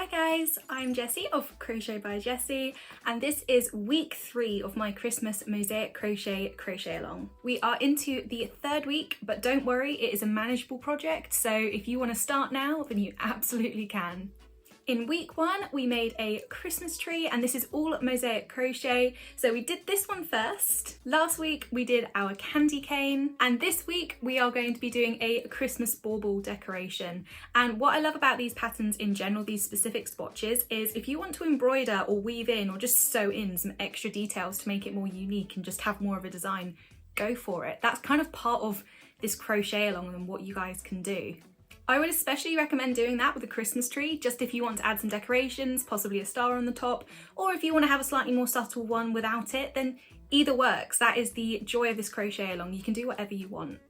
Hi guys, I'm Jessie of Crochet by Jessie, and this is week 3 of my Christmas Mosaic Crochet Along. We are into the 3rd week, but don't worry, it is a manageable project, so if you want to start now, then you absolutely can. In week 1, we made a Christmas tree, and this is all mosaic crochet. So we did this one first. Last week we did our candy cane, and this week we are going to be doing a Christmas bauble decoration. And what I love about these patterns in general, these specific swatches, is if you want to embroider or weave in or just sew in some extra details to make it more unique and just have more of a design, go for it. That's kind of part of this crochet along and what you guys can do. I would especially recommend doing that with a Christmas tree, just if you want to add some decorations, possibly a star on the top, or if you want to have a slightly more subtle one without it, then either works. That is the joy of this crochet along. You can do whatever you want.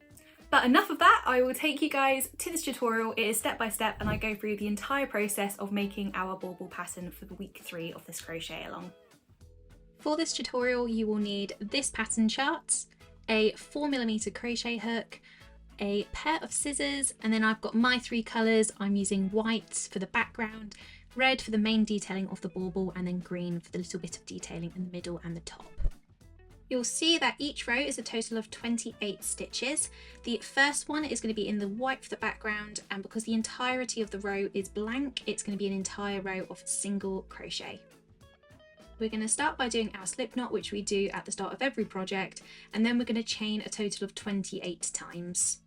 But enough of that, I will take you guys to this tutorial. It is step by step, and I go through the entire process of making our bauble pattern for the week 3 of this crochet along. For this tutorial, you will need this pattern chart, a 4mm crochet hook, a pair of scissors, and then I've got my 3 colours. I'm using white for the background, red for the main detailing of the bauble, and then green for the little bit of detailing in the middle and the top. You'll see that each row is a total of 28 stitches. The first one is going to be in the white for the background, and because the entirety of the row is blank, it's going to be an entire row of single crochet. We're going to start by doing our slip knot, which we do at the start of every project, and then we're going to chain a total of 28 times.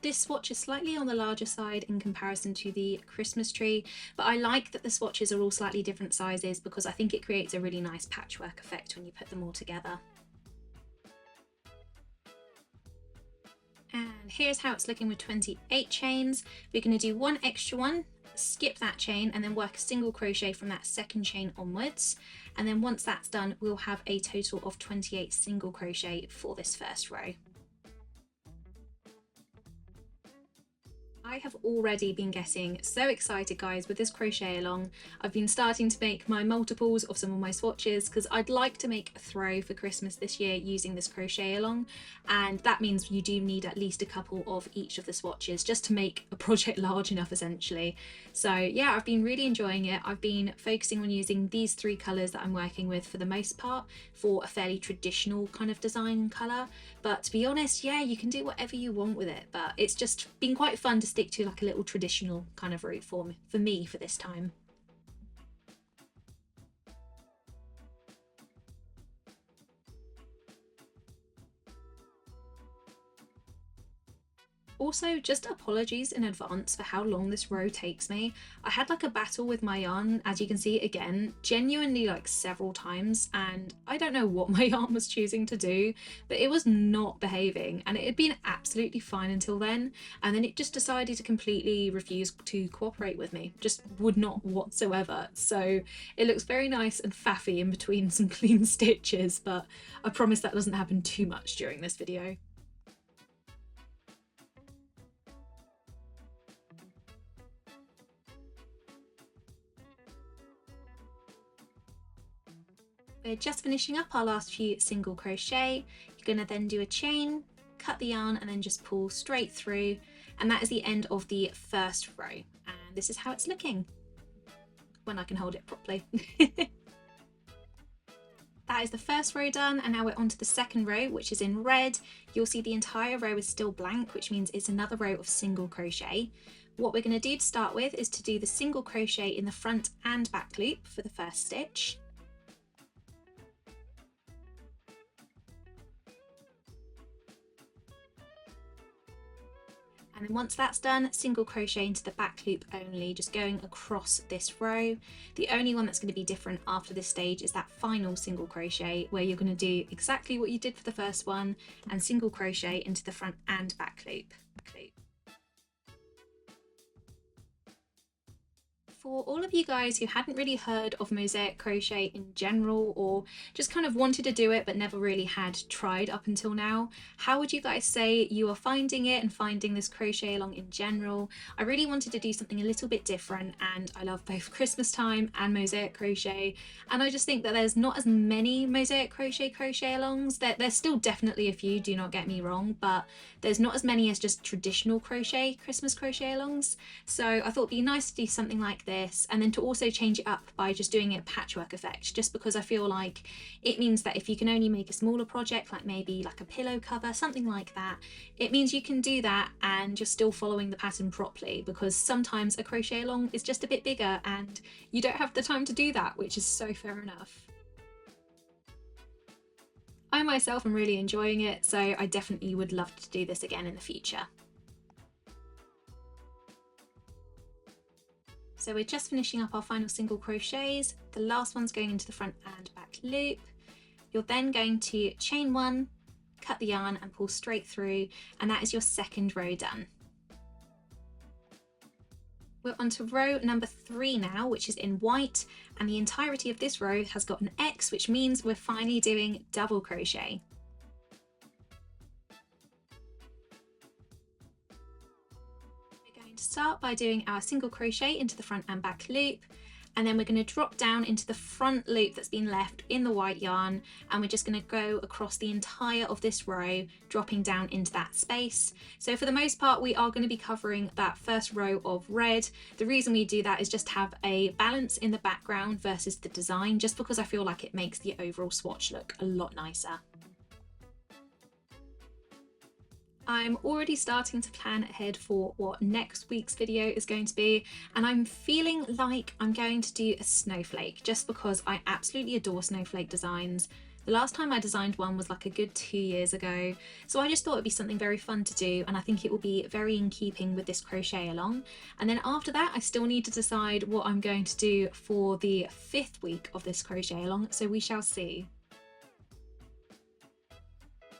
This swatch is slightly on the larger side in comparison to the Christmas tree, but I like that the swatches are all slightly different sizes because I think it creates a really nice patchwork effect when you put them all together. And here's how it's looking with 28 chains. We're going to do one extra one, skip that chain, and then work a single crochet from that second chain onwards. And then once that's done, we'll have a total of 28 single crochet for this first row. I have already been getting so excited, guys, with this crochet along. I've been starting to make my multiples of some of my swatches because I'd like to make a throw for Christmas this year using this crochet along, and that means you do need at least a couple of each of the swatches just to make a project large enough, essentially. So yeah, I've been really enjoying it. I've been focusing on using these 3 colours that I'm working with for the most part for a fairly traditional kind of design colour, but to be honest, yeah, you can do whatever you want with it, but it's just been quite fun to stick to like a little traditional kind of route for me for this time. Also, just apologies in advance for how long this row takes me. I had like a battle with my yarn, as you can see again, genuinely like several times, and I don't know what my yarn was choosing to do, but it was not behaving, and it had been absolutely fine until then, and then it just decided to completely refuse to cooperate with me, just would not whatsoever. So it looks very nice and faffy in between some clean stitches, but I promise that doesn't happen too much during this video. We're just finishing up our last few single crochet. You're going to then do a chain, cut the yarn, and then just pull straight through, and that is the end of the first row, and this is how it's looking when I can hold it properly. That is the first row done, and now we're on to the second row, which is in red. You'll see the entire row is still blank, which means it's another row of single crochet. What we're going to do to start with is to do the single crochet in the front and back loop for the first stitch. And then once that's done, single crochet into the back loop only, just going across this row. The only one that's going to be different after this stage is that final single crochet, where you're going to do exactly what you did for the first one and single crochet into the front and back loop. For all of you guys who hadn't really heard of mosaic crochet in general, or just kind of wanted to do it but never really had tried up until now, how would you guys say you are finding it and finding this crochet along in general? I really wanted to do something a little bit different, and I love both Christmas time and mosaic crochet, and I just think that there's not as many mosaic crochet alongs. There's still definitely a few, do not get me wrong, but there's not as many as just traditional crochet Christmas crochet alongs. So I thought it'd be nice to do something like this, and then to also change it up by just doing a patchwork effect, just because I feel like it means that if you can only make a smaller project, like maybe like a pillow cover, something like that, it means you can do that and you're still following the pattern properly, because sometimes a crochet along is just a bit bigger and you don't have the time to do that, which is so fair enough. I myself am really enjoying it, so I definitely would love to do this again in the future. So we're just finishing up our final single crochets. The last one's going into the front and back loop. You're then going to chain one, cut the yarn and pull straight through, and that is your second row done. We're on to row number 3 now, which is in white, and the entirety of this row has got an X, which means we're finally doing double crochet. We're going to start by doing our single crochet into the front and back loop, and then we're going to drop down into the front loop that's been left in the white yarn, and we're just going to go across the entire of this row, dropping down into that space. So for the most part we are going to be covering that first row of red. The reason we do that is just to have a balance in the background versus the design, just because I feel like it makes the overall swatch look a lot nicer. I'm already starting to plan ahead for what next week's video is going to be, and I'm feeling like I'm going to do a snowflake, just because I absolutely adore snowflake designs. The last time I designed one was like a good 2 years ago, so I just thought it'd be something very fun to do, and I think it will be very in keeping with this crochet along. And then after that I still need to decide what I'm going to do for the 5th week of this crochet along, so we shall see.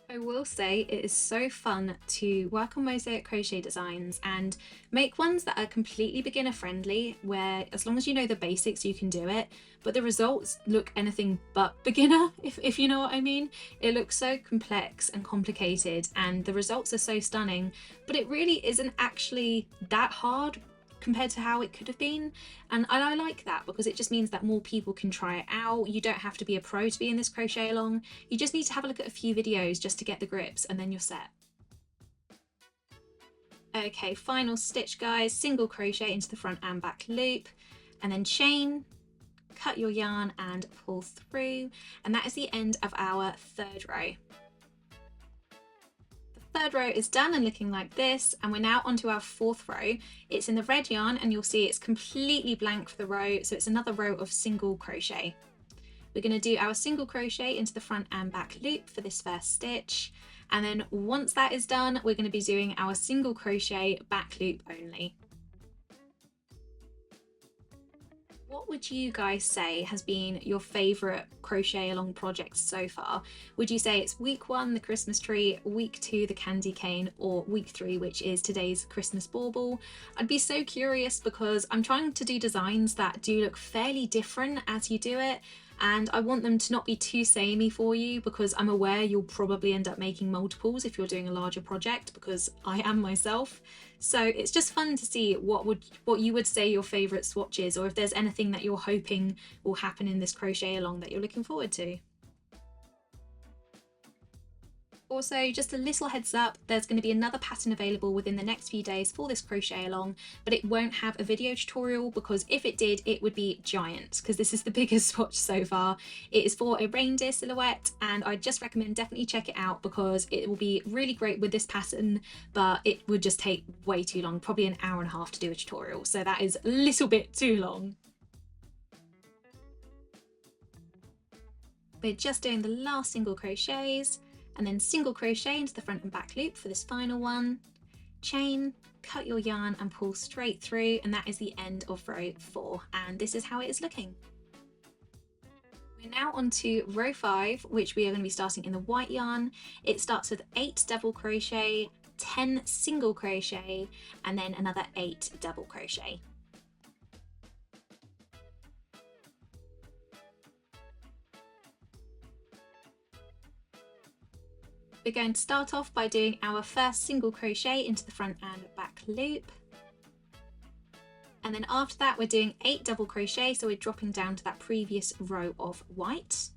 I will say it is so fun to work on mosaic crochet designs and make ones that are completely beginner friendly, where as long as you know the basics you can do it, but the results look anything but beginner, if you know what I mean. It looks so complex and complicated and the results are so stunning, but it really isn't actually that hard compared to how it could have been, and I like that because it just means that more people can try it out. You don't have to be a pro to be in this crochet along, you just need to have a look at a few videos just to get the grips, and then you're set. Okay, final stitch guys, single crochet into the front and back loop, and then chain, cut your yarn and pull through, and that is the end of our 3rd row. Third row is done and looking like this, and we're now onto our 4th row. It's in the red yarn and you'll see it's completely blank for the row, so it's another row of single crochet. We're going to do our single crochet into the front and back loop for this first stitch, and then once that is done we're going to be doing our single crochet back loop only. What would you guys say has been your favourite crochet along project so far? Would you say it's week 1, the Christmas tree, week 2, the candy cane, or week 3, which is today's Christmas bauble? I'd be so curious because I'm trying to do designs that do look fairly different as you do it, and I want them to not be too samey for you, because I'm aware you'll probably end up making multiples if you're doing a larger project, because I am myself. So it's just fun to see what you would say your favourite swatch is, or if there's anything that you're hoping will happen in this crochet along that you're looking forward to. Also, just a little heads up, there's going to be another pattern available within the next few days for this crochet along, but it won't have a video tutorial, because if it did it would be giant, because this is the biggest swatch so far. It is for a reindeer silhouette, and I just recommend definitely check it out because it will be really great with this pattern, but it would just take way too long, probably an hour and a half to do a tutorial, so that is a little bit too long. We're just doing the last single crochets, and then single crochet into the front and back loop for this final one, chain, cut your yarn and pull straight through, and that is the end of row 4, and this is how it is looking. We're now on to row 5, which we are going to be starting in the white yarn. It starts with 8 double crochet, 10 single crochet, and then another 8 double crochet. We're going to start off by doing our first single crochet into the front and back loop. And then after that we're doing 8 double crochet, so we're dropping down to that previous row of white.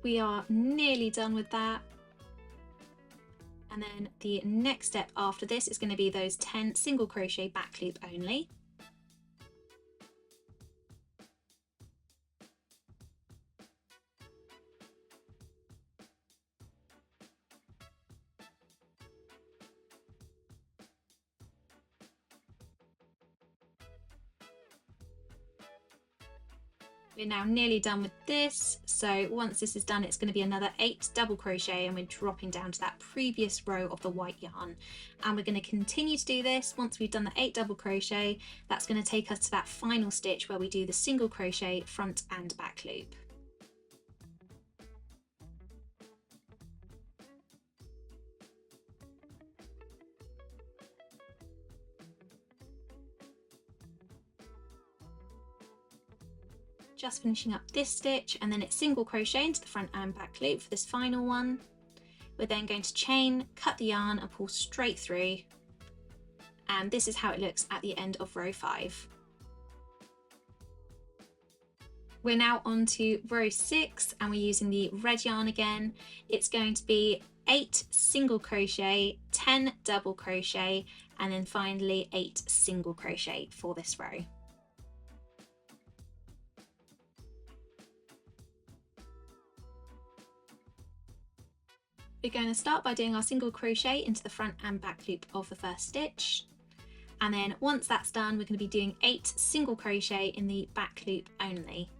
We are nearly done with that. And then the next step after this is going to be those 10 single crochet back loop only. We're now nearly done with this, so once this is done it's going to be another 8 double crochet and we're dropping down to that previous row of the white yarn, and we're going to continue to do this. Once we've done the 8 double crochet, that's going to take us to that final stitch where we do the single crochet front and back loop. Just finishing up this stitch, and then it's single crochet into the front and back loop for this final one. We're then going to chain, cut the yarn and pull straight through, and this is how it looks at the end of row 5. We're now on to row 6 and we're using the red yarn again. It's going to be 8 single crochet, 10 double crochet, and then finally 8 single crochet for this row. We're going to start by doing our single crochet into the front and back loop of the first stitch, and then once that's done we're going to be doing 8 single crochet in the back loop only.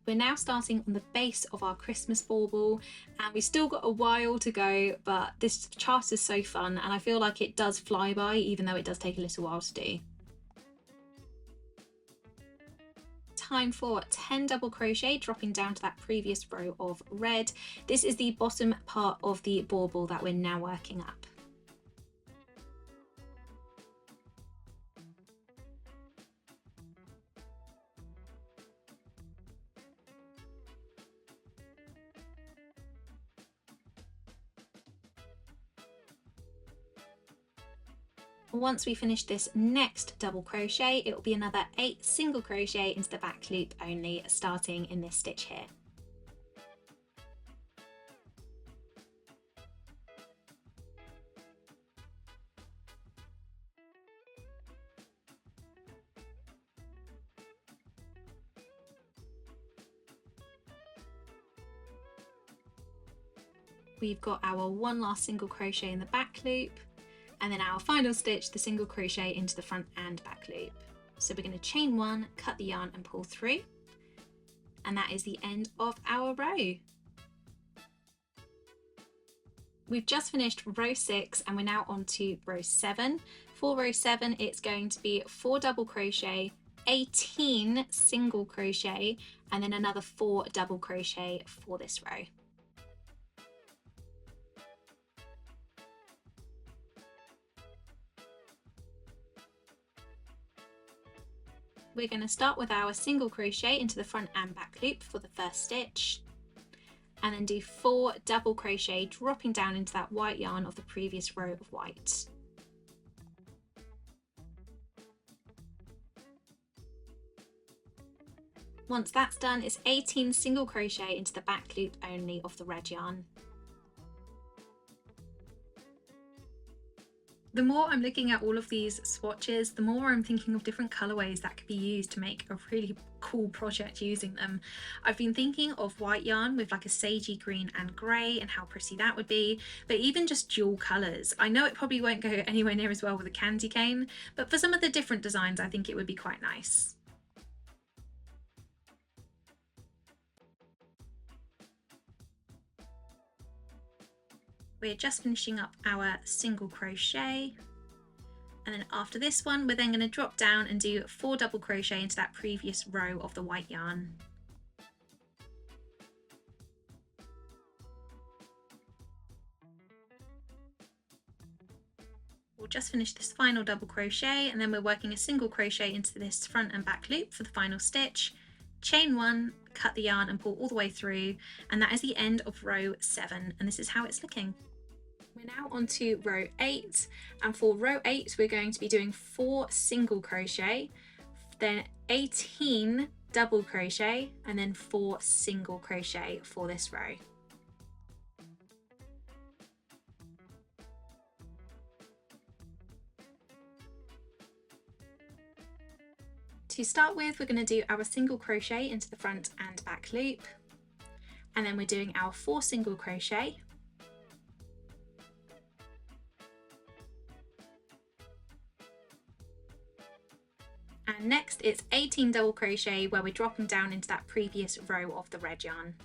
We're now starting on the base of our Christmas bauble, and we've still got a while to go, but this chart is so fun and I feel like it does fly by even though it does take a little while to do. Time for 10 double crochet, dropping down to that previous row of red. This is the bottom part of the bauble that we're now working up. Once we finish this next double crochet, it will be another 8 single crochet into the back loop only, starting in this stitch here. We've got our one last single crochet in the back loop, and then our final stitch, the single crochet into the front and back loop. So we're going to chain 1, cut the yarn and pull through, and that is the end of our row. We've just finished row 6 and we're now on to row 7. For row 7 it's going to be 4 double crochet, 18 single crochet, and then another 4 double crochet for this row. We're going to start with our single crochet into the front and back loop for the first stitch, and then do 4 double crochet, dropping down into that white yarn of the previous row of white. Once that's done, it's 18 single crochet into the back loop only of the red yarn. The more I'm looking at all of these swatches, the more I'm thinking of different colorways that could be used to make a really cool project using them. I've been thinking of white yarn with like a sagey green and grey and how pretty that would be, but even just dual colours. I know it probably won't go anywhere near as well with a candy cane, but for some of the different designs I think it would be quite nice. We're just finishing up our single crochet, and then after this one we're then going to drop down and do 4 double crochet into that previous row of the white yarn. We'll just finish this final double crochet, and then we're working a single crochet into this front and back loop for the final stitch, chain 1, cut the yarn and pull all the way through, and that is the end of row 7, and this is how it's looking. We're now on to row 8, and for row 8 we're going to be doing 4 single crochet, then 18 double crochet, and then 4 single crochet for this row. To start with, we're going to do our single crochet into the front and back loop, and then we're doing our 4 single crochet, and next it's 18 double crochet where we're dropping down into that previous row of the red yarn.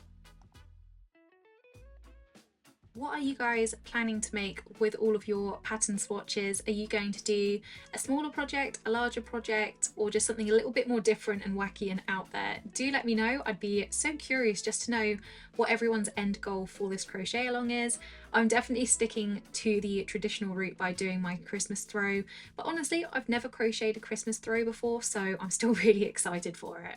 What are you guys planning to make with all of your pattern swatches? Are you going to do a smaller project, a larger project, or just something a little bit more different and wacky and out there? Do let me know. I'd be so curious just to know what everyone's end goal for this crochet along is. I'm definitely sticking to the traditional route by doing my Christmas throw, but honestly, I've never crocheted a Christmas throw before, so I'm still really excited for it.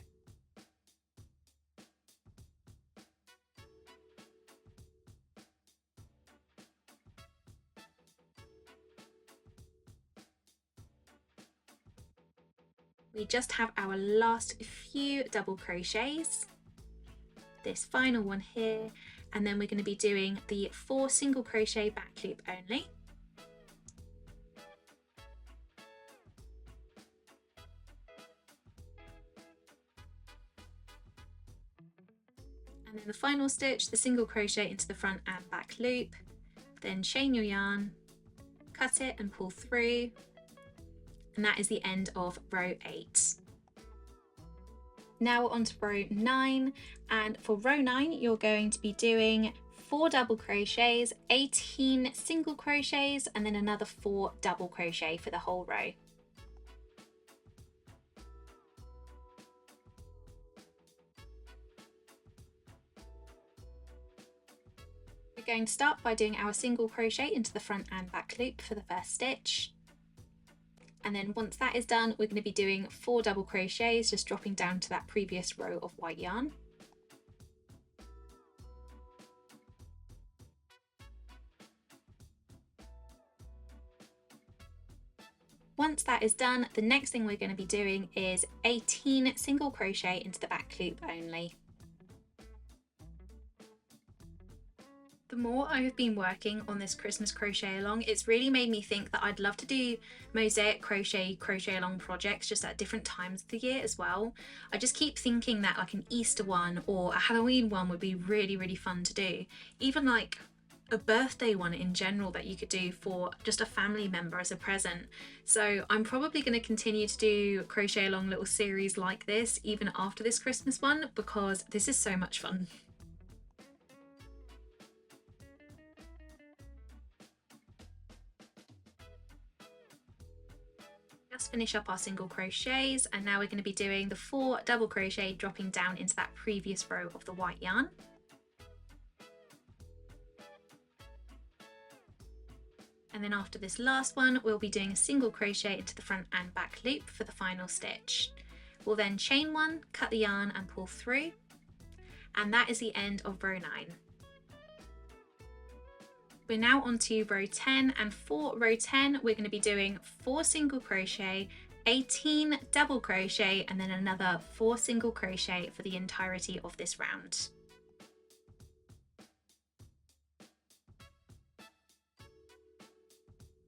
We just have our last few double crochets, this final one here, and then we're going to be doing the 4 single crochet back loop only. And then the final stitch, the single crochet into the front and back loop, then chain your yarn, cut it and pull through. And that is the end of row 8. Now on to row 9, and for row 9 you're going to be doing 4 double crochets, 18 single crochets, and then another 4 double crochet for the whole row. We're going to start by doing our single crochet into the front and back loop for the first stitch. And then once that is done, we're going to be doing 4 double crochets, just dropping down to that previous row of white yarn. Once that is done, the next thing we're going to be doing is 18 single crochet into the back loop only. The more I have been working on this Christmas crochet along, it's really made me think that I'd love to do mosaic crochet along projects just at different times of the year as well. I just keep thinking that like an Easter one or a Halloween one would be really fun to do. Even like a birthday one in general that you could do for just a family member as a present. So I'm probably going to continue to do crochet along little series like this even after this Christmas one, because this is so much fun. Just finish up our single crochets, and now we're going to be doing the 4 double crochet, dropping down into that previous row of the white yarn. And then after this last one, we'll be doing a single crochet into the front and back loop for the final stitch. We'll then chain 1, cut the yarn and pull through, and that is the end of row 9. We're now on to row 10, and for row 10 we're going to be doing 4 single crochet, 18 double crochet, and then another 4 single crochet for the entirety of this round.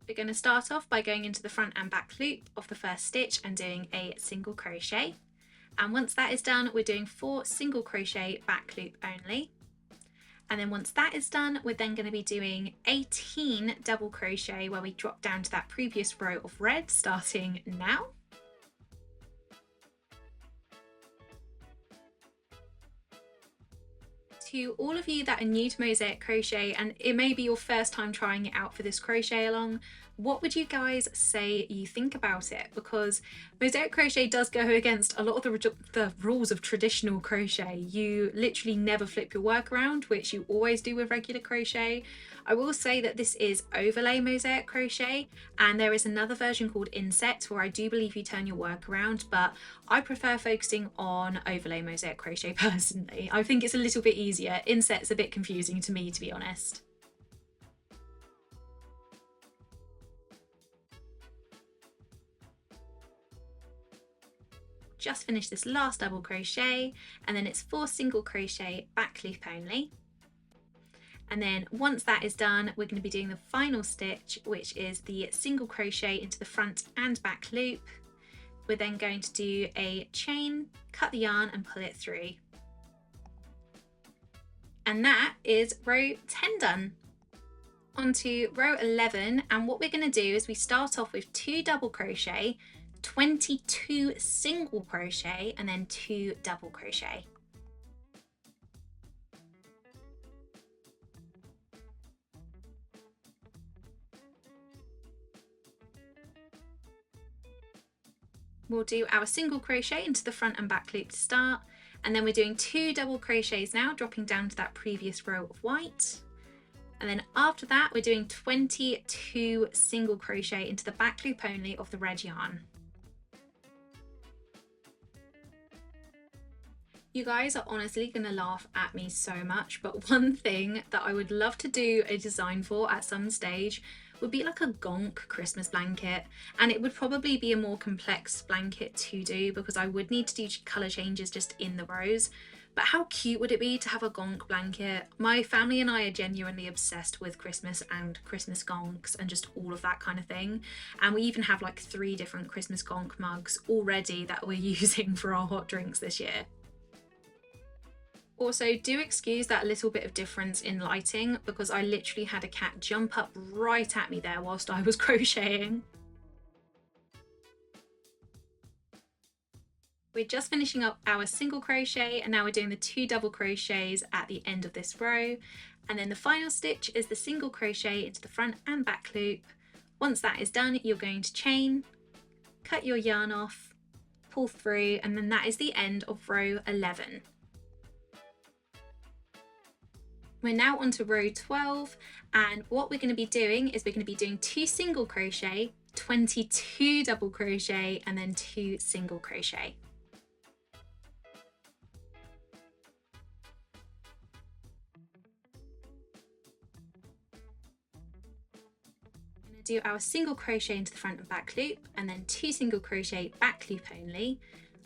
We're going to start off by going into the front and back loop of the first stitch and doing a single crochet, and once that is done we're doing 4 single crochet back loop only. And then once that is done, we're then going to be doing 18 double crochet where we drop down to that previous row of red, starting now. To all of you that are new to mosaic crochet and it may be your first time trying it out for this crochet along, what would you guys say you think about it? Because mosaic crochet does go against a lot of the rules of traditional crochet. You literally never flip your work around, which you always do with regular crochet. I will say that this is overlay mosaic crochet, and there is another version called inset where I do believe you turn your work around, but I prefer focusing on overlay mosaic crochet personally. I think it's a little bit easier. Inset's a bit confusing to me, to be honest. Just finished this last double crochet, and then it's 4 single crochet back loop only. And then once that is done, we're going to be doing the final stitch, which is the single crochet into the front and back loop. We're then going to do a chain, cut the yarn and pull it through. And that is row 10 done. Onto row 11, and what we're going to do is we start off with 2 double crochet, 22 single crochet, and then 2 double crochet. We'll do our single crochet into the front and back loop to start, and then we're doing 2 double crochets now, dropping down to that previous row of white. And then after that, we're doing 22 single crochet into the back loop only of the red yarn. You guys are honestly going to laugh at me so much, but one thing that I would love to do a design for at some stage would be like a gonk Christmas blanket, and it would probably be a more complex blanket to do because I would need to do colour changes just in the rows. But how cute would it be to have a gonk blanket? My family and I are genuinely obsessed with Christmas and Christmas gonks and just all of that kind of thing. And we even have like 3 different Christmas gonk mugs already that we're using for our hot drinks this year. Also, do excuse that little bit of difference in lighting because I literally had a cat jump up right at me there whilst I was crocheting. We're just finishing up our single crochet, and now we're doing the 2 double crochets at the end of this row. And then the final stitch is the single crochet into the front and back loop. Once that is done, you're going to chain, cut your yarn off, pull through, and then that is the end of row 11. We're now on to row 12, and what we're going to be doing is we're going to be doing 2 single crochet, 22 double crochet, and then 2 single crochet. We're going to do our single crochet into the front and back loop, and then 2 single crochet back loop only.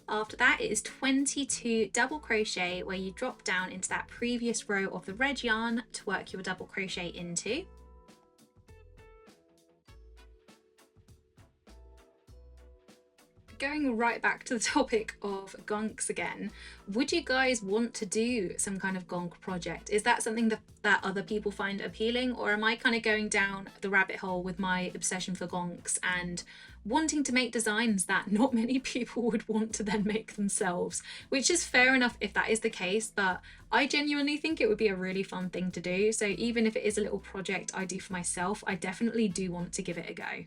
After that, it is 22 double crochet where you drop down into that previous row of the red yarn to work your double crochet into. Going right back to the topic of gonks again, would you guys want to do some kind of gonk project? Is that something that other people find appealing, or am I kind of going down the rabbit hole with my obsession for gonks and wanting to make designs that not many people would want to then make themselves? Which is fair enough if that is the case, but I genuinely think it would be a really fun thing to do. So even if it is a little project I do for myself, I definitely do want to give it a go.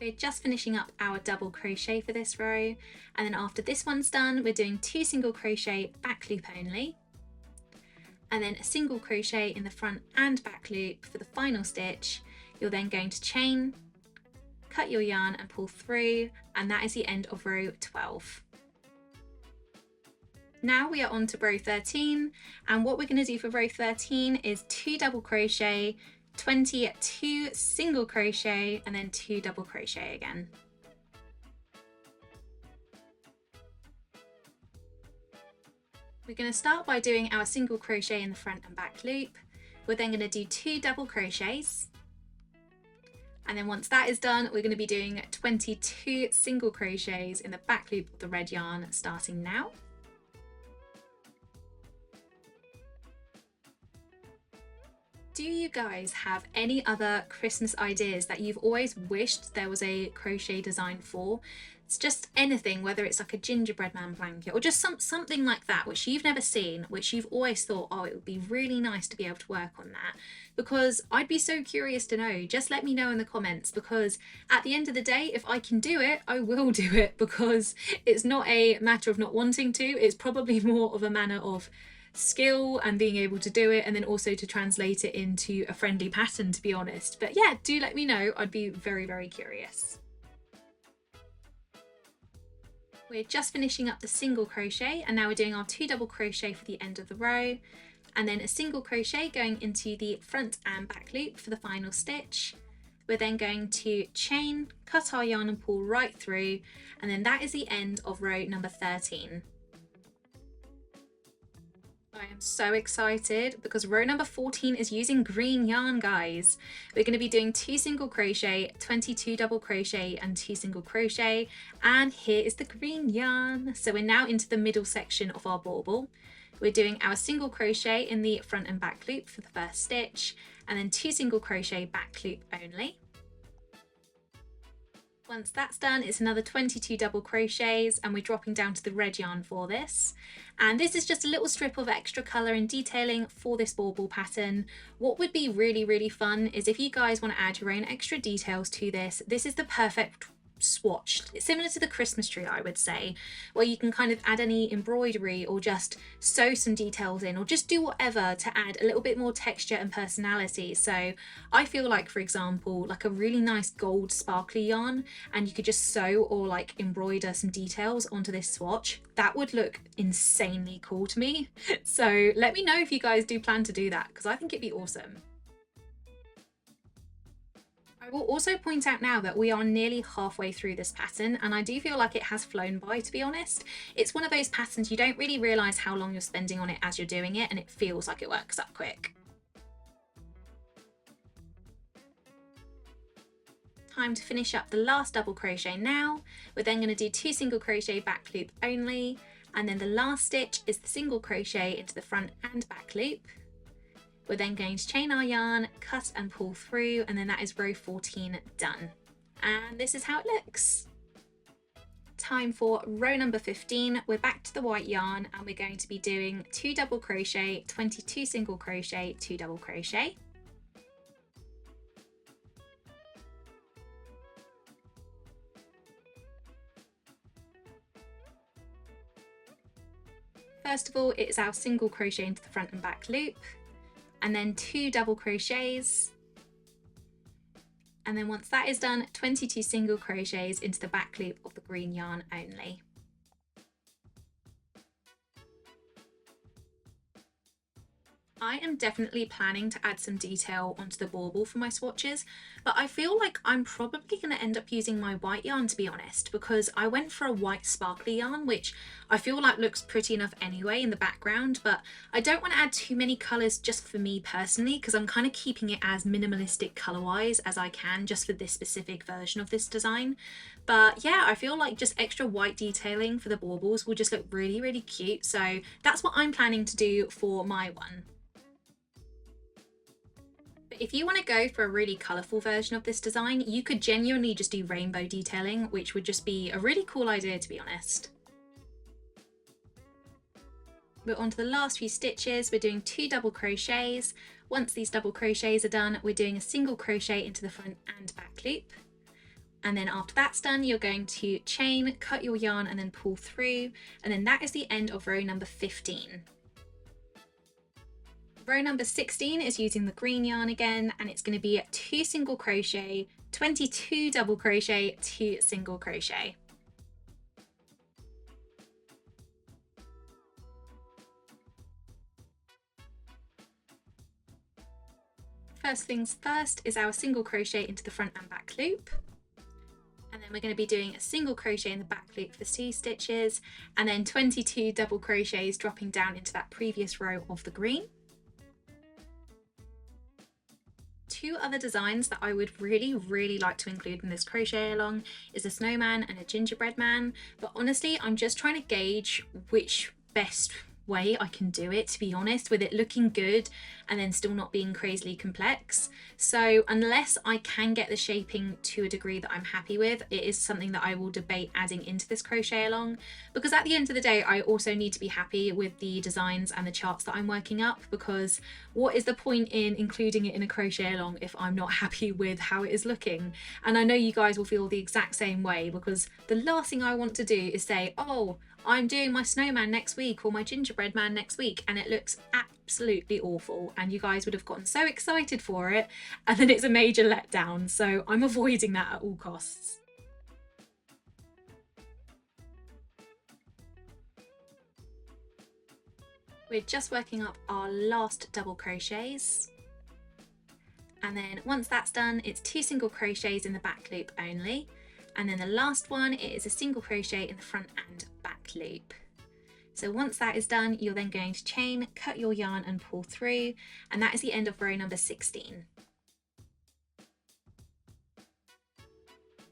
We're just finishing up our double crochet for this row, and then after this one's done, we're doing 2 single crochet back loop only, and then a single crochet in the front and back loop for the final stitch. You're then going to chain, cut your yarn and pull through, and that is the end of row 12. Now we are on to row 13, and what we're going to do for row 13 is 2 double crochet, 22 single crochet, and then 2 double crochet again. We're going to start by doing our single crochet in the front and back loop. We're then going to do 2 double crochets, And then once that is done, we're going to be doing 22 single crochets in the back loop of the red yarn starting now. Do you guys have any other Christmas ideas that you've always wished there was a crochet design for? It's just anything, whether it's like a gingerbread man blanket or just something like that which you've never seen, which you've always thought, oh, it would be really nice to be able to work on that. Because I'd be so curious to know. Just let me know in the comments, because at the end of the day, if I can do it, I will do it, because it's not a matter of not wanting to, it's probably more of a manner of skill and being able to do it, and then also to translate it into a friendly pattern, to be honest. But yeah, do let me know. I'd be very, very curious. We're just finishing up the single crochet, and now we're doing our 2 double crochet for the end of the row, and then a single crochet going into the front and back loop for the final stitch. We're then going to chain, cut our yarn and pull right through, and then that is the end of row number 13. I am so excited because row number 14 is using green yarn, guys. We're going to be doing 2 single crochet, 22 double crochet and 2 single crochet, and here is the green yarn. So we're now into the middle section of our bauble. We're doing our single crochet in the front and back loop for the first stitch, and then 2 single crochet back loop only. Once that's done, it's another 22 double crochets, and we're dropping down to the red yarn for this. And this is just a little strip of extra colour and detailing for this bauble pattern. What would be really, really fun is if you guys want to add your own extra details to this, this is the perfect swatch. It's similar to the Christmas tree, I would say, where you can kind of add any embroidery or just sew some details in, or just do whatever to add a little bit more texture and personality. So I feel like, for example, like a really nice gold sparkly yarn, and you could just sew or like embroider some details onto this swatch. That would look insanely cool to me. So let me know if you guys do plan to do that, because I think it'd be awesome. I will also point out now that we are nearly halfway through this pattern, and I do feel like it has flown by, to be honest. It's one of those patterns you don't really realise how long you're spending on it as you're doing it, and it feels like it works up quick. Time to finish up the last double crochet now. We're then going to do 2 single crochet back loop only, and then the last stitch is the single crochet into the front and back loop. We're then going to chain our yarn, cut and pull through, and then that is row 14 done. And this is how it looks. Time for row number 15. We're back to the white yarn, and we're going to be doing 2 double crochet, 22 single crochet, 2 double crochet. First of all, it's our single crochet into the front and back loop, and then 2 double crochets, and then once that is done, 22 single crochets into the back loop of the green yarn only. I am definitely planning to add some detail onto the bauble for my swatches, but I feel like I'm probably going to end up using my white yarn, to be honest, because I went for a white sparkly yarn, which I feel like looks pretty enough anyway in the background, but I don't want to add too many colours just for me personally, because I'm kind of keeping it as minimalistic colour-wise as I can just for this specific version of this design. But yeah, I feel like just extra white detailing for the baubles will just look really, really cute, so that's what I'm planning to do for my one. If you want to go for a really colourful version of this design, you could genuinely just do rainbow detailing, which would just be a really cool idea, to be honest. We're on to the last few stitches. We're doing 2 double crochets. Once these double crochets are done, we're doing a single crochet into the front and back loop. And then after that's done, you're going to chain, cut your yarn and then pull through. And then that is the end of row number 15. Row number 16 is using the green yarn again, and it's going to be 2 single crochet, 22 double crochet, 2 single crochet. First things first is our single crochet into the front and back loop. And then we're going to be doing a single crochet in the back loop for 2 stitches, and then 22 double crochets dropping down into that previous row of the green. Two other designs that I would really like to include in this crochet along is a snowman and a gingerbread man, but honestly I'm just trying to gauge which best way I can do it, to be honest, with it looking good and then still not being crazily complex. So unless I can get the shaping to a degree that I'm happy with, it is something that I will debate adding into this crochet along, because at the end of the day I also need to be happy with the designs and the charts that I'm working up, because what is the point in including it in a crochet along if I'm not happy with how it is looking? And I know you guys will feel the exact same way, because the last thing I want to do is say, oh, I'm doing my snowman next week or my gingerbread man next week, and it looks absolutely awful and you guys would have gotten so excited for it and then it's a major letdown. So I'm avoiding that at all costs. We're just working up our last double crochets, and then once that's done it's 2 single crochets in the back loop only, and then the last one is a single crochet in the front and back loop. So once that is done, you're then going to chain, cut your yarn and pull through, and that is the end of row number 16.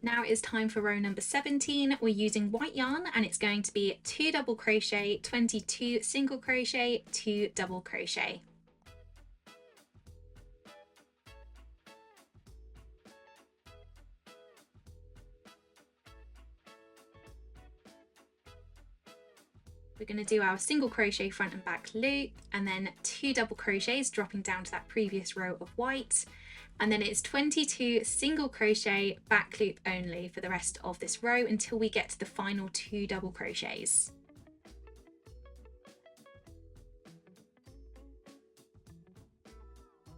Now it is time for row number 17. We're using white yarn and it's going to be 2 double crochet, 22 single crochet, 2 double crochet. We're going to do our single crochet front and back loop, and then 2 double crochets dropping down to that previous row of white, and then it's 22 single crochet back loop only for the rest of this row until we get to the final 2 double crochets.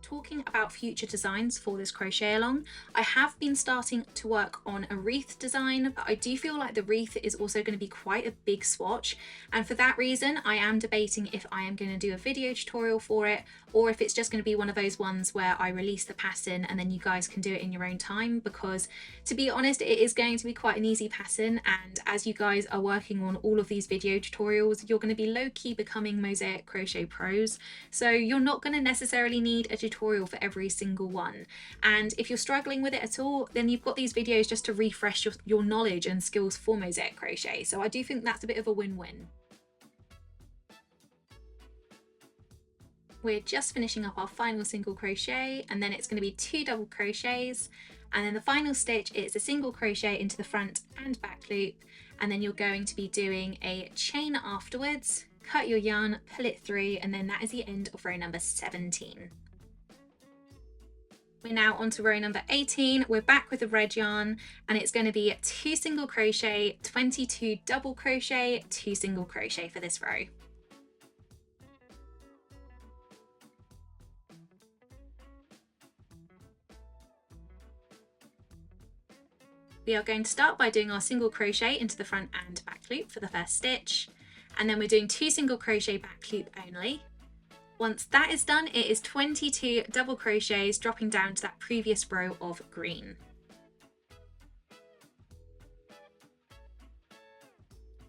Talking about future designs for this crochet along, I have been starting to work on a wreath design, but I do feel like the wreath is also going to be quite a big swatch, and for that reason I am debating if I am going to do a video tutorial for it or if it's just going to be one of those ones where I release the pattern and then you guys can do it in your own time, because to be honest it is going to be quite an easy pattern, and as you guys are working on all of these video tutorials you're going to be low-key becoming mosaic crochet pros, so you're not going to necessarily need a tutorial for every single one. And if you're struggling with it at all, then you've got these videos just to refresh your knowledge and skills for mosaic crochet. So I do think that's a bit of a win-win. We're just finishing up our final single crochet, and then it's going to be 2 double crochets, and then the final stitch is a single crochet into the front and back loop, and then you're going to be doing a chain afterwards, cut your yarn, pull it through, and then that is the end of row number 17. We're now on to row number 18. We're back with the red yarn, and it's going to be 2 single crochet, 22 double crochet, 2 single crochet for this row. We are going to start by doing our single crochet into the front and back loop for the first stitch, and then we're doing 2 single crochet back loop only. Once that is done, it is 22 double crochets dropping down to that previous row of green.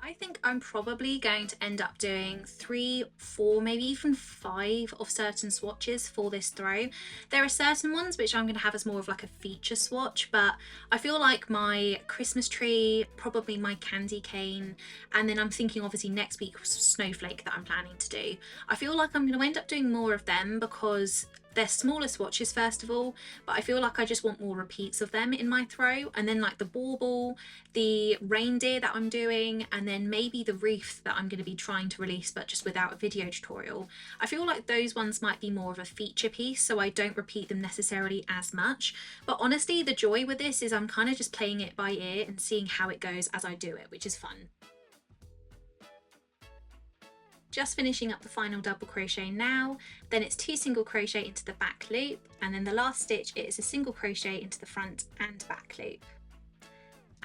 I think I'm probably going to end up doing 3, 4, maybe even 5 of certain swatches for this throw. There are certain ones which I'm going to have as more of like a feature swatch, but I feel like my Christmas tree, probably my candy cane, and then I'm thinking obviously next week snowflake that I'm planning to do. I feel like I'm going to end up doing more of them because they're smaller swatches first of all, but I feel like I just want more repeats of them in my throw, and then like the bauble, the reindeer that I'm doing, and then maybe the wreath that I'm going to be trying to release but just without a video tutorial. I feel like those ones might be more of a feature piece, so I don't repeat them necessarily as much, but honestly the joy with this is I'm kind of just playing it by ear and seeing how it goes as I do it, which is fun. Just finishing up the final double crochet now, then it's 2 single crochet into the back loop, and then the last stitch it is a single crochet into the front and back loop.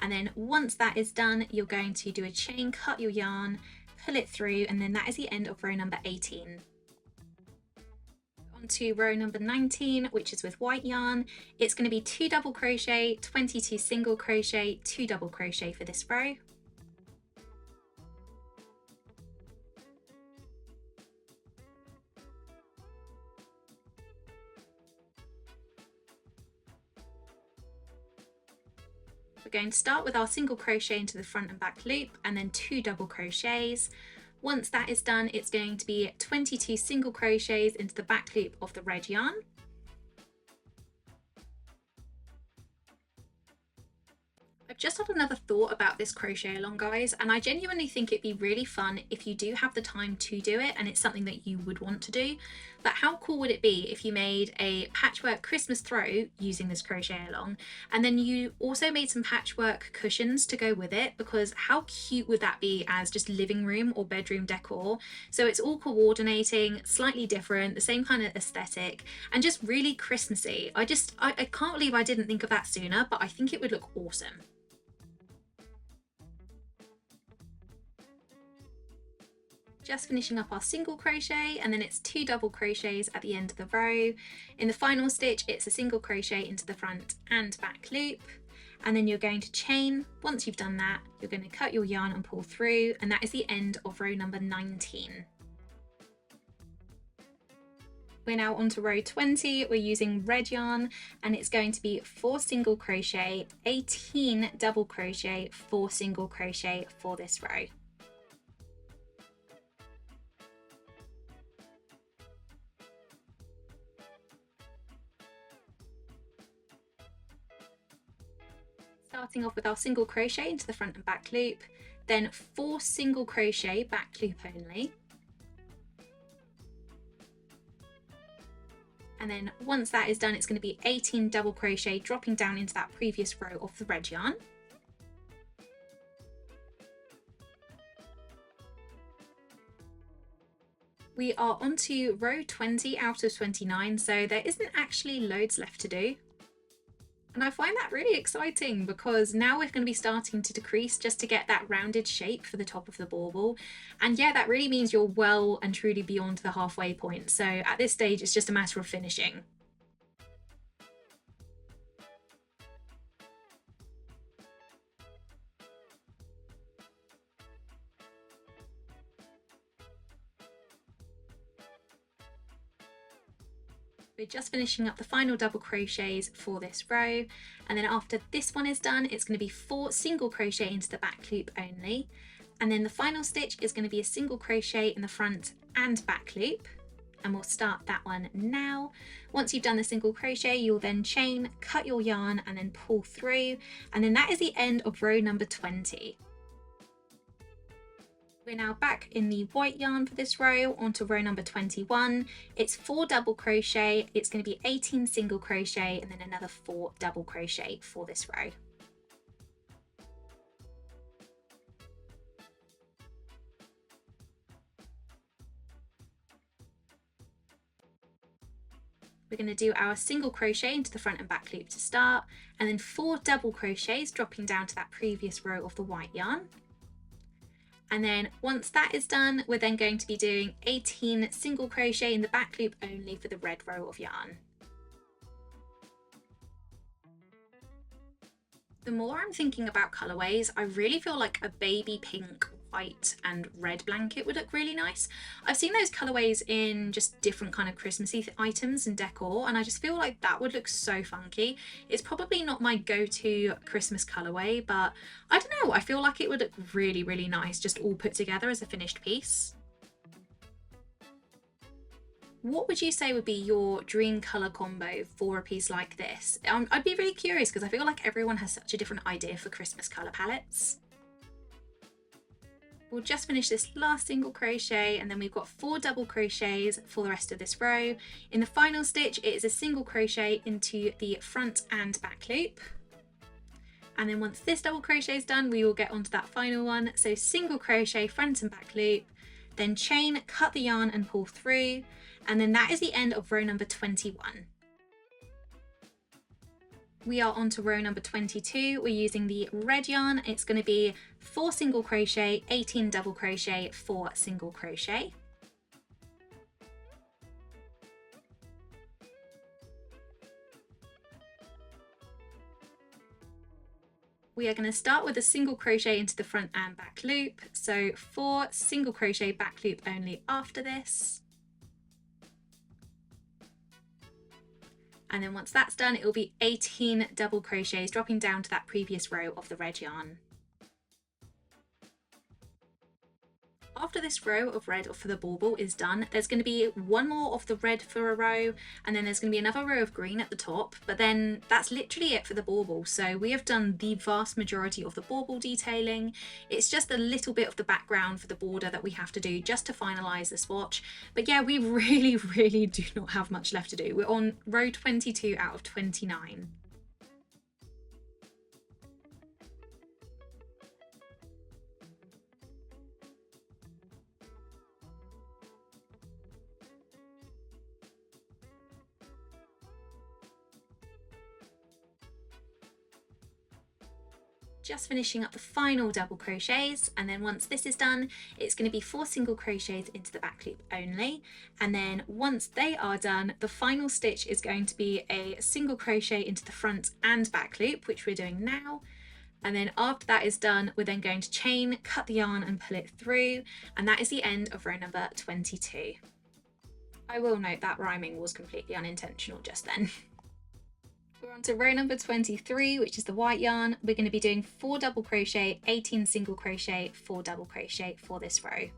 And then once that is done, you're going to do a chain, cut your yarn, pull it through, and then that is the end of row number 18. On to row number 19, which is with white yarn. It's going to be 2 double crochet, 22 single crochet, 2 double crochet for this row. We're going to start with our single crochet into the front and back loop and then 2 double crochets. Once that is done, it's going to be 22 single crochets into the back loop of the red yarn. I've just had another thought about this crochet along, guys, and I genuinely think it'd be really fun if you do have the time to do it and it's something that you would want to do. But how cool would it be if you made a patchwork Christmas throw using this crochet along, and then you also made some patchwork cushions to go with it? Because how cute would that be as just living room or bedroom decor? So it's all coordinating, slightly different, the same kind of aesthetic, and just really Christmassy. I can't believe I didn't think of that sooner, but I think it would look awesome. Just finishing up our single crochet, and then it's 2 double crochets at the end of the row. In the final stitch, it's a single crochet into the front and back loop, and then you're going to chain. Once you've done that, you're going to cut your yarn and pull through, and that is the end of row number 19. We're now on to row 20. We're using red yarn, and it's going to be 4 single crochet, 18 double crochet, 4 single crochet for this row. Starting off with our single crochet into the front and back loop, then 4 single crochet back loop only. And then once that is done, it's going to be 18 double crochet dropping down into that previous row of the red yarn. We are on to row 20 out of 29, so there isn't actually loads left to do. And I find that really exciting because now we're going to be starting to decrease just to get that rounded shape for the top of the bauble. And yeah, that really means you're well and truly beyond the halfway point. So at this stage, it's just a matter of finishing. We're just finishing up the final double crochets for this row, and then after this one is done, it's going to be 4 single crochet into the back loop only, and then the final stitch is going to be a single crochet in the front and back loop, and we'll start that one now. Once you've done the single crochet, you'll then chain, cut your yarn and then pull through, and then that is the end of row number 20. We're now back in the white yarn for this row, onto row number 21. It's 4 double crochet, it's going to be 18 single crochet and then another 4 double crochet for this row. We're going to do our single crochet into the front and back loop to start, and then 4 double crochets dropping down to that previous row of the white yarn. And then once that is done, we're then going to be doing 18 single crochet in the back loop only for the red row of yarn. The more I'm thinking about colourways, I really feel like a baby pink, white and red blanket would look really nice. I've seen those colourways in just different kind of Christmassy items and decor, and I just feel like that would look so funky. It's probably not my go-to Christmas colourway, but I don't know, I feel like it would look really, really nice just all put together as a finished piece. What would you say would be your dream colour combo for a piece like this? I'd be really curious because I feel like everyone has such a different idea for Christmas colour palettes. We'll just finish this last single crochet and then we've got 4 double crochets for the rest of this row. In the final stitch, it is a single crochet into the front and back loop. And then once this double crochet is done, we will get onto that final one. So single crochet, front and back loop, then chain, cut the yarn and pull through. And then that is the end of row number 21. We are on to row number 22. We're using the red yarn. It's going to be 4 single crochet, 18 double crochet, 4 single crochet. We are going to start with a single crochet into the front and back loop. So 4 single crochet back loop only after this. And then once that's done, it will be 18 double crochets, dropping down to that previous row of the red yarn. After this row of red for the bauble is done, there's going to be one more of the red for a row, and then there's going to be another row of green at the top, but then that's literally it for the bauble. So we have done the vast majority of the bauble detailing. It's just a little bit of the background for the border that we have to do just to finalise the swatch. But yeah, we really do not have much left to do. We're on row 22 out of 29. Just finishing up the final double crochets, and then once this is done, it's going to be 4 single crochets into the back loop only, and then once they are done, the final stitch is going to be a single crochet into the front and back loop, which we're doing now. And then after that is done, we're then going to chain, cut the yarn and pull it through, and that is the end of row number 22. I will note that rhyming was completely unintentional just then. We're on to row number 23, which is the white yarn. We're going to be doing 4 double crochet, 18 single crochet, 4 double crochet for this row.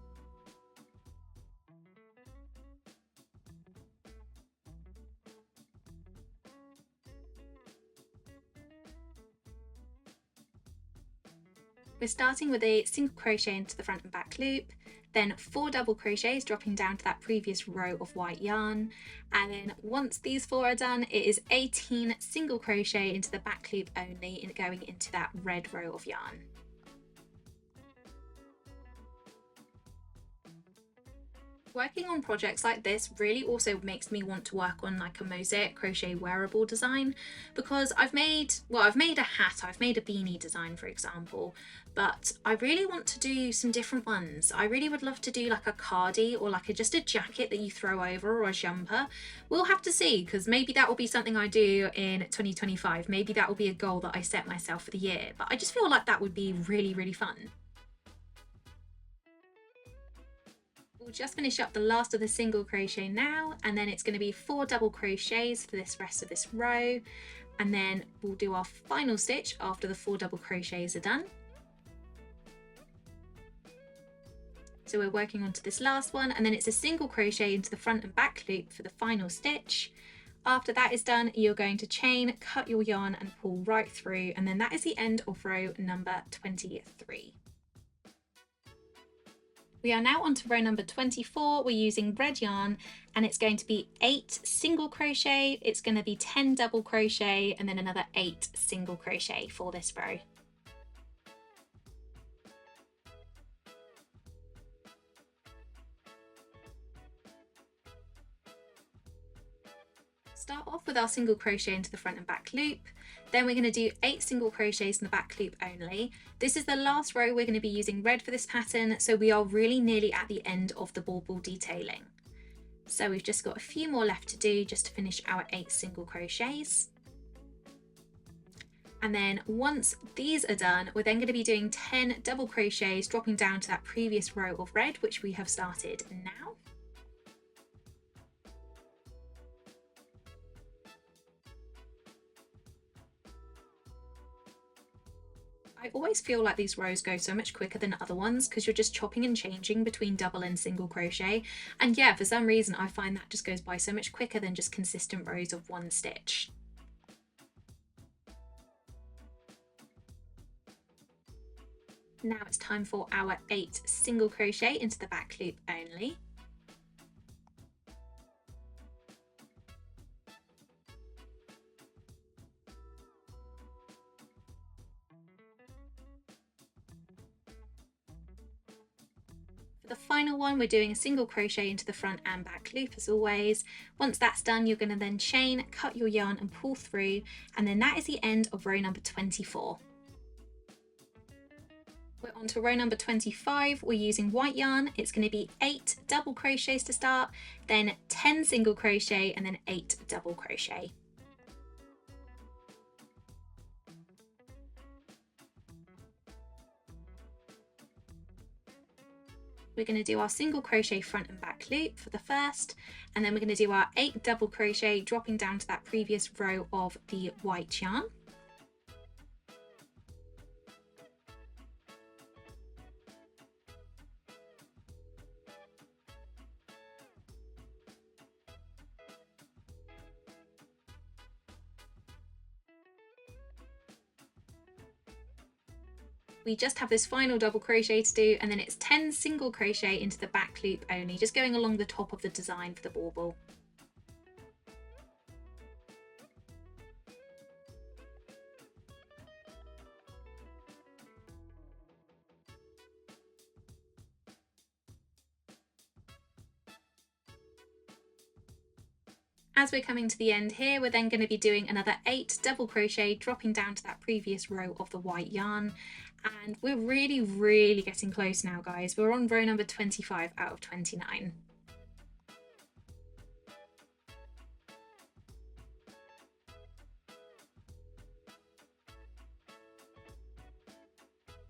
We're starting with a single crochet into the front and back loop, then 4 double crochets dropping down to that previous row of white yarn, and then once these 4 are done, it is 18 single crochet into the back loop only and going into that red row of yarn. Working on projects like this really also makes me want to work on like a mosaic crochet wearable design, because I've made a hat, I've made a beanie design for example, but I really want to do some different ones. I really would love to do like a cardi or like just a jacket that you throw over, or a jumper. We'll have to see, because maybe that will be something I do in 2025. Maybe that will be a goal that I set myself for the year, but I just feel like that would be really fun. We'll just finish up the last of the single crochet now, and then it's going to be 4 double crochets for this rest of this row, and then we'll do our final stitch after the 4 double crochets are done. So we're working onto this last one, and then it's a single crochet into the front and back loop for the final stitch. After that is done, you're going to chain, cut your yarn and pull right through, and then that is the end of row number 23. We are now on to row number 24. We're using red yarn, and it's going to be 8 single crochet, it's going to be 10 double crochet, and then another 8 single crochet for this row. Start off with our single crochet into the front and back loop, then we're going to do 8 single crochets in the back loop only. This is the last row. We're going to be using red for this pattern, so we are really nearly at the end of the bauble detailing. So we've just got a few more left to do just to finish our 8 single crochets. And then once these are done, we're then going to be doing 10 double crochets, dropping down to that previous row of red, which we have started now. I always feel like these rows go so much quicker than other ones because you're just chopping and changing between double and single crochet, and yeah, for some reason I find that just goes by so much quicker than just consistent rows of one stitch. Now it's time for our 8 single crochet into the back loop only. The final one, we're doing a single crochet into the front and back loop as always. Once that's done, you're going to then chain, cut your yarn and pull through, and then that is the end of row number 24. We're on to row number 25. We're using white yarn. It's going to be 8 double crochets to start, then 10 single crochet, and then 8 double crochet. We're going to do our single crochet front and back loop for the first, and then we're going to do our 8 double crochet dropping down to that previous row of the white yarn. We just have this final double crochet to do, and then it's 10 single crochet into the back loop only, just going along the top of the design for the bauble. As we're coming to the end here, we're then going to be doing another 8 double crochet dropping down to that previous row of the white yarn. And we're really getting close now, guys. We're on row number 25 out of 29.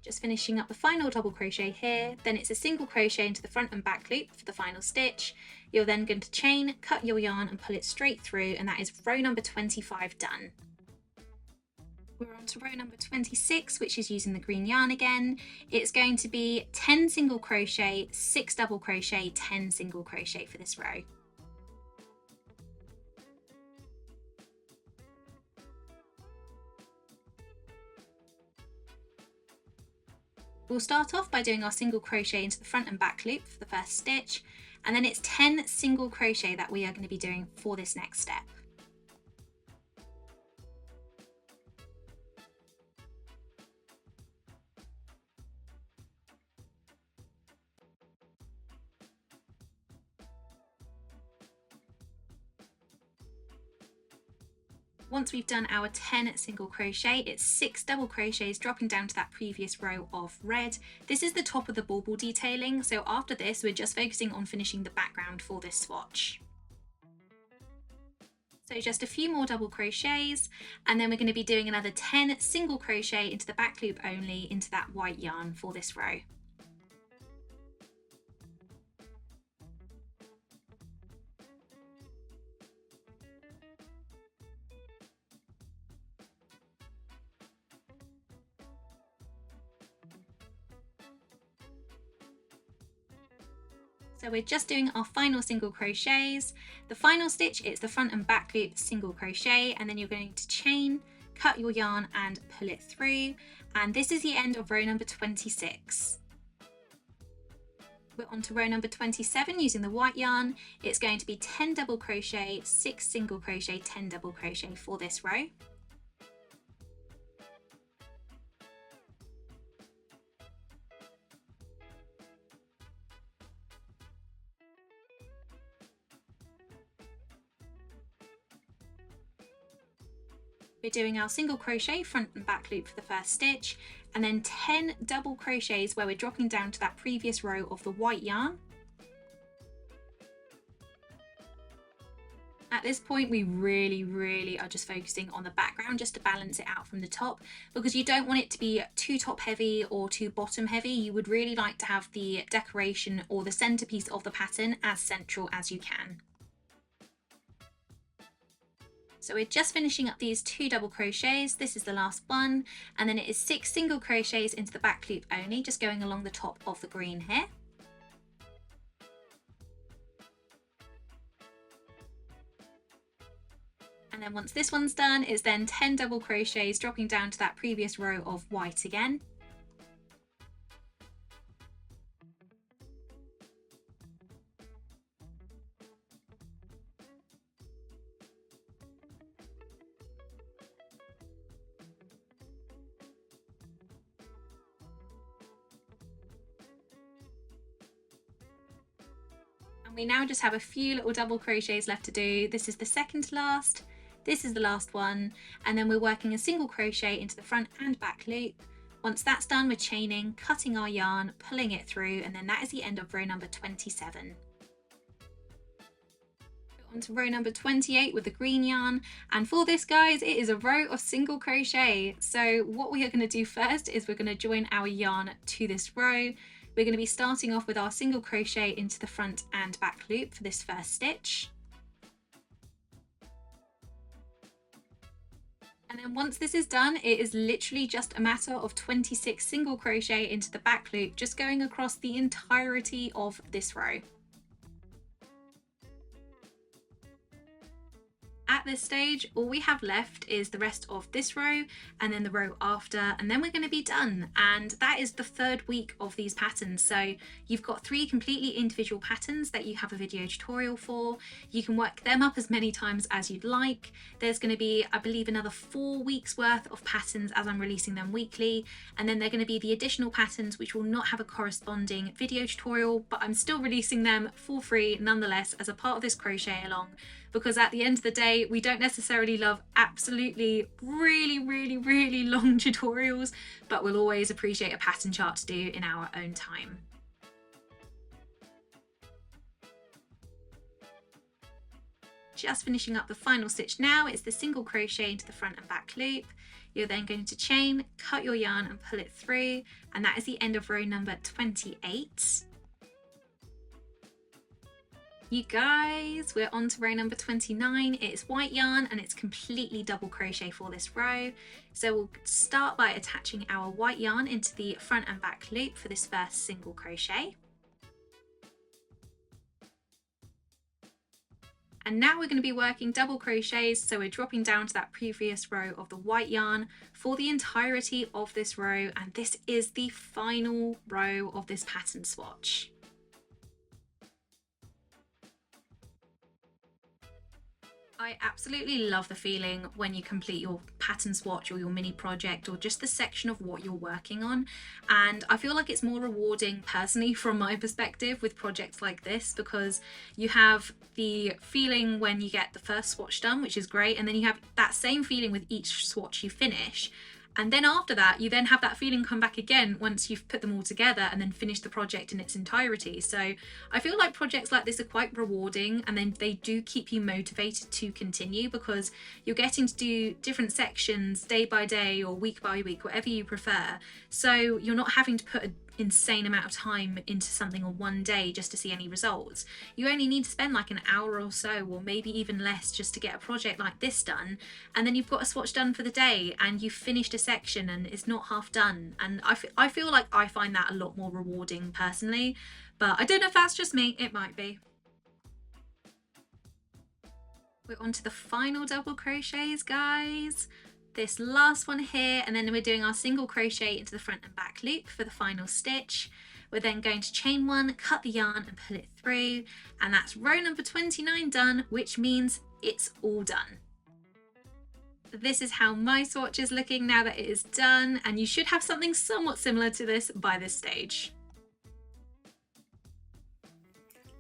Just finishing up the final double crochet here, then it's a single crochet into the front and back loop for the final stitch. You're then going to chain, cut your yarn and pull it straight through, and that is row number 25 done. We're on to row number 26, which is using the green yarn again. It's going to be 10 single crochet, 6 double crochet, 10 single crochet for this row. We'll start off by doing our single crochet into the front and back loop for the first stitch, and then it's 10 single crochet that we are going to be doing for this next step. Once we've done our 10 single crochet, it's 6 double crochets dropping down to that previous row of red. This is the top of the bauble detailing, so after this we're just focusing on finishing the background for this swatch. So just a few more double crochets, and then we're going to be doing another 10 single crochet into the back loop only into that white yarn for this row. So we're just doing our final single crochets. The final stitch is the front and back loop single crochet, and then you're going to chain, cut your yarn and pull it through. And this is the end of row number 26. We're on to row number 27 using the white yarn. It's going to be 10 double crochet, 6 single crochet, 10 double crochet for this row. We're doing our single crochet front and back loop for the first stitch, and then 10 double crochets where we're dropping down to that previous row of the white yarn. At this point we really are just focusing on the background just to balance it out from the top, because you don't want it to be too top heavy or too bottom heavy. You would really like to have the decoration or the centerpiece of the pattern as central as you can. So we're just finishing up these 2 double crochets. This is the last one, and then it is 6 single crochets into the back loop only, just going along the top of the green here. And then once this one's done, it's then 10 double crochets dropping down to that previous row of white again. We now just have a few little double crochets left to do. This is the second to last, this is the last one, and then we're working a single crochet into the front and back loop. Once that's done, we're chaining, cutting our yarn, pulling it through, and then that is the end of row number 27. On to row number 28 with the green yarn, and for this, guys, it is a row of single crochet. So what we are going to do first is we're going to join our yarn to this row. We're going to be starting off with our single crochet into the front and back loop for this first stitch. And then once this is done, it is literally just a matter of 26 single crochet into the back loop, just going across the entirety of this row. At this stage, all we have left is the rest of this row and then the row after, and then we're going to be done. And that is the third week of these patterns. So you've got 3 completely individual patterns that you have a video tutorial for. You can work them up as many times as you'd like. There's going to be, I believe, another 4 weeks worth of patterns as I'm releasing them weekly. And then they're going to be the additional patterns which will not have a corresponding video tutorial, but I'm still releasing them for free nonetheless as a part of this crochet along. Because at the end of the day, we don't necessarily love absolutely really long tutorials, but we'll always appreciate a pattern chart to do in our own time. Just finishing up the final stitch now. It's the single crochet into the front and back loop. You're then going to chain, cut your yarn and pull it through, and that is the end of row number 28. You guys, we're on to row number 29. It's white yarn and it's completely double crochet for this row. So we'll start by attaching our white yarn into the front and back loop for this first single crochet. And now we're going to be working double crochets, so we're dropping down to that previous row of the white yarn for the entirety of this row, and this is the final row of this pattern swatch. I absolutely love the feeling when you complete your pattern swatch or your mini project or just the section of what you're working on, and I feel like it's more rewarding personally from my perspective with projects like this, because you have the feeling when you get the first swatch done, which is great, and then you have that same feeling with each swatch you finish. And then after that, you then have that feeling come back again once you've put them all together and then finished the project in its entirety. So I feel like projects like this are quite rewarding, and then they do keep you motivated to continue because you're getting to do different sections day by day or week by week, whatever you prefer. So you're not having to put an insane amount of time into something on one day just to see any results. You only need to spend like an hour or so, or maybe even less, just to get a project like this done, and then you've got a swatch done for the day and you've finished a section and it's not half done. And I feel like I find that a lot more rewarding personally, but I don't know if that's just me, it might be. We're on to the final double crochets, guys. This last one here, and then we're doing our single crochet into the front and back loop for the final stitch. We're then going to chain one, cut the yarn and pull it through, and that's row number 29 done, which means it's all done. This is how my swatch is looking now that it is done, and you should have something somewhat similar to this by this stage.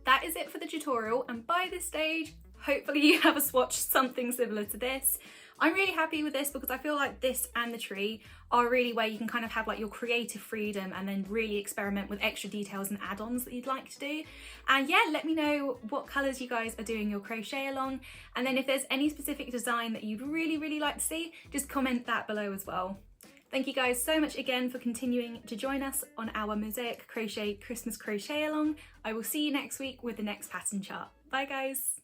That is it for the tutorial, and by this stage, hopefully you have a swatch something similar to this. I'm really happy with this because I feel like this and the tree are really where you can kind of have like your creative freedom and then really experiment with extra details and add-ons that you'd like to do. And yeah, let me know what colours you guys are doing your crochet along, and then if there's any specific design that you'd really like to see, just comment that below as well. Thank you guys so much again for continuing to join us on our Mosaic Crochet Christmas crochet along. I will see you next week with the next pattern chart. Bye guys.